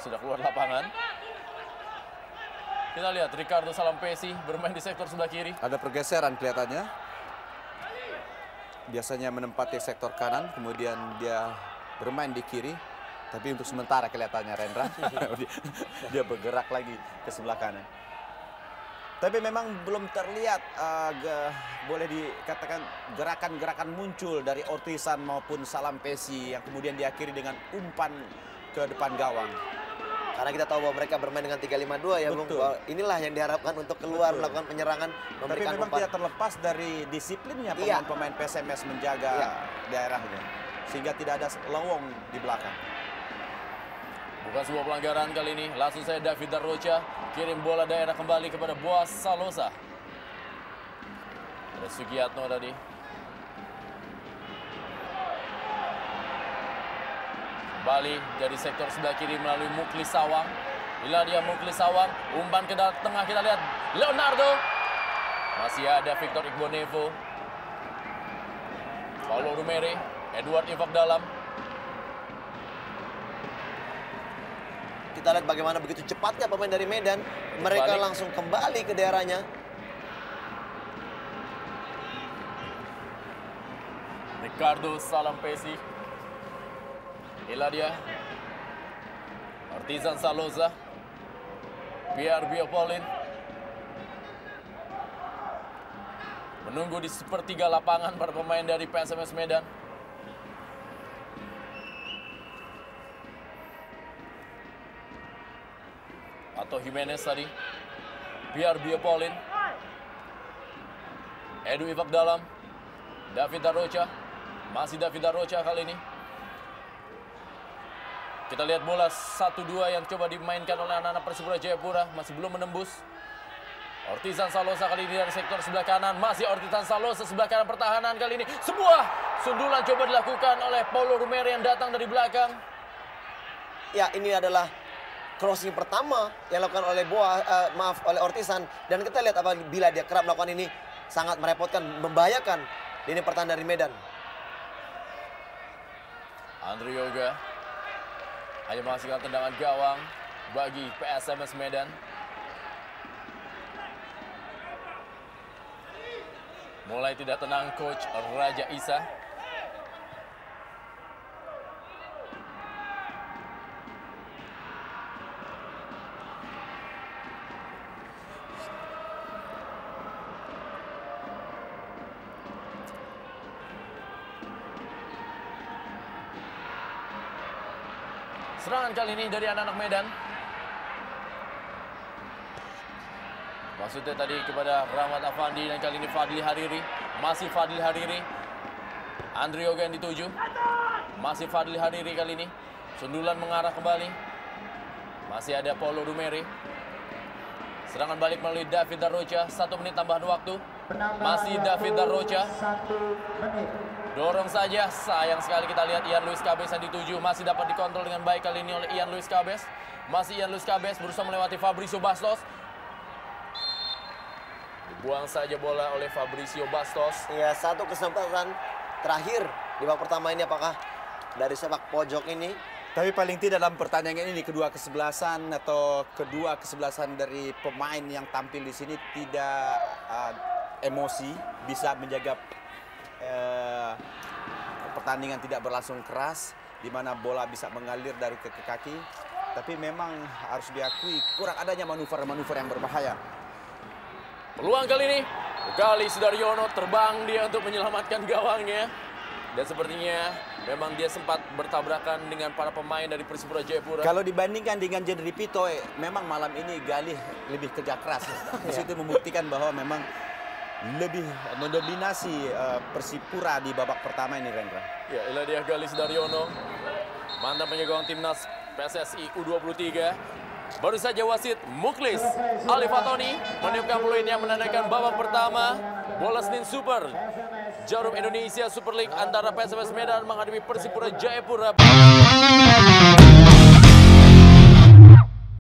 Sudah keluar lapangan. Kita lihat Ricardo Salampesi bermain di sektor sebelah kiri. Ada pergeseran kelihatannya. Biasanya menempati sektor kanan, kemudian dia bermain di kiri. Tapi untuk sementara kelihatannya Rendra, dia bergerak lagi ke sebelah kanan. Tapi memang belum terlihat, boleh dikatakan gerakan-gerakan muncul dari Ortisan maupun Salampesi yang kemudian diakhiri dengan umpan ke depan gawang. Karena kita tahu bahwa mereka bermain dengan 3-5-2 ya, Bung. Inilah yang diharapkan untuk keluar melakukan penyerangan, memberikan tapi memang umpan. tidak terlepas dari disiplinnya pemain-pemain PSMS menjaga daerahnya. Sehingga tidak ada lowong di belakang. Bukan sebuah pelanggaran kali ini. Langsung saya David Darrocha kirim bola daerah kembali kepada Boas Salosa. Ada Sugiatno tadi. Kembali dari sektor sebelah kiri melalui Mukli Sawang. Inilah dia Mukli Sawang. Umpan ke tengah, kita lihat Leonardo. Masih ada Victor Igbonevo. Paulo Rumere. Edward Ifak Dalam. Kita lihat bagaimana begitu cepatnya pemain dari Medan. Mereka langsung kembali ke daerahnya. Ricardo Salampesi. Inilah dia Artisan Salosa. Pierre Bio Paulin. Menunggu di sepertiga lapangan para pemain dari PSMS Medan. Atau Jimenez tadi. Pierre Bio Paulin. Edu Ifak Dalam. David Darrocha. Masih David Darrocha kali ini. Kita lihat bola 1-2 yang coba dimainkan oleh anak-anak Persipura Jayapura. Masih belum menembus. Ortizan Salosa kali ini dari sektor sebelah kanan. Masih Ortizan Salosa sebelah kanan pertahanan kali ini. Sebuah sundulan coba dilakukan oleh Paulo Rumere yang datang dari belakang. Ya, ini adalah crossing pertama yang dilakukan oleh oleh Ortisan, dan kita lihat apabila dia kerap melakukan ini sangat merepotkan, membahayakan lini pertahanan dari Medan. Andre Yoga hanya menghasilkan tendangan gawang bagi PSMS Medan. Mulai tidak tenang Coach Raja Isa. Serangan kali ini dari anak-anak Medan. Maksudnya tadi kepada Rahmat Afandi, dan kali ini Fadli Hariri. Masih Fadli Hariri. Andre Yoga yang dituju. Masih Fadli Hariri kali ini. Sundulan mengarah kembali. Masih ada Paulo Dumeri. Serangan balik melalui David Darrocha. 1 menit tambahan waktu. Masih David Darrocha. Dorong saja, sayang sekali kita lihat Ian Luis Cabes yang dituju. Masih dapat dikontrol dengan baik kali ini oleh Ian Luis Cabes. Masih Ian Luis Cabes berusaha melewati Fabrizio Bastos. Dibuang saja bola oleh Fabrizio Bastos. Ya, satu kesempatan terakhir di babak pertama ini, apakah dari sepak pojok ini? Tapi paling tidak dalam pertandingan ini kedua kesebelasan dari pemain yang tampil di sini tidak emosi, bisa menjaga pertandingan tidak berlangsung keras, di mana bola bisa mengalir dari ke kaki. Tapi memang harus diakui kurang adanya manuver-manuver yang berbahaya. Peluang kali ini, Galis Daryono terbang dia untuk menyelamatkan gawangnya. Dan sepertinya memang dia sempat bertabrakan dengan para pemain dari Persipura Jayapura. Kalau dibandingkan dengan Jedri Pito, memang malam ini Galih lebih kerja keras. Di situ membuktikan bahwa memang lebih mendominasi Persipura di babak pertama ini, Rendra. Ya, inilah dia Galis Daryono, mantan penjaga gawang timnas PSSI U23. Baru saja wasit Muklis Ali Fatoni meniupkan peluit yang menandakan babak pertama bola Senin Super Jarum Indonesia Super League antara PSMS Medan menghadapi Persipura Jayapura.